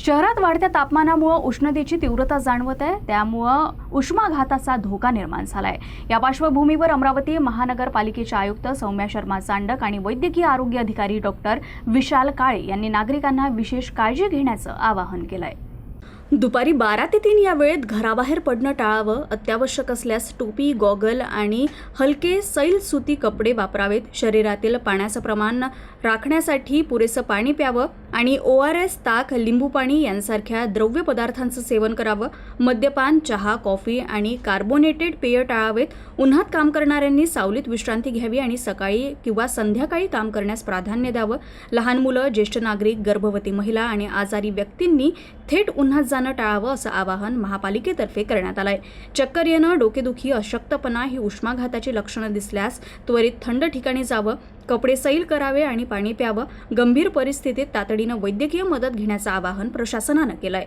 शहरात वाढत्या तापमानामुळे उष्णतेची तीव्रता जाणवत आहे, त्यामुळे उष्माघाताचा धोका निर्माण झालाय। या पार्श्वभूमीवर अमरावती महानगरपालिकेचे आयुक्त सौम्या शर्मा चांडक आणि वैद्यकीय आरोग्य अधिकारी डॉक्टर विशाल काळे यांनी नागरिकांना विशेष काळजी घेण्याचं आवाहन केलंय। दुपारी 12 ते 3 या वेळेत घराबाहेर पडणं टाळावं। अत्यावश्यक असल्यास टोपी, गॉगल आणि हलके सैल सुती कपडे वापरावेत। शरीरातील पाण्याचं प्रमाण राखण्यासाठी पुरेसं पाणी प्यावं आणि ORS, ताक, लिंबू पाणी यांसारख्या द्रव्य पदार्थांचं सेवन करावं। मद्यपान, चहा, कॉफी आणि कार्बोनेटेड पेय टाळावेत। उन्हात काम करणाऱ्यांनी सावलीत विश्रांती घ्यावी आणि सकाळी किंवा संध्याकाळी काम करण्यास प्राधान्य द्यावं। लहान मुलं, ज्येष्ठ नागरिक, गर्भवती महिला आणि आजारी व्यक्तींनी थेट उन्हात जाणं टाळावं असं आवाहन महापालिकेतर्फे करण्यात आलंय। चक्कर येणं, डोकेदुखी, अशक्तपणा ही उष्माघाताची लक्षणं दिसल्यास त्वरित थंड ठिकाणी जावं, कपडे सैल करावे आणि पाणी प्यावं। गंभीर परिस्थितीत तातडीनं वैद्यकीय मदत घेण्याचं आवाहन प्रशासनानं केलंय।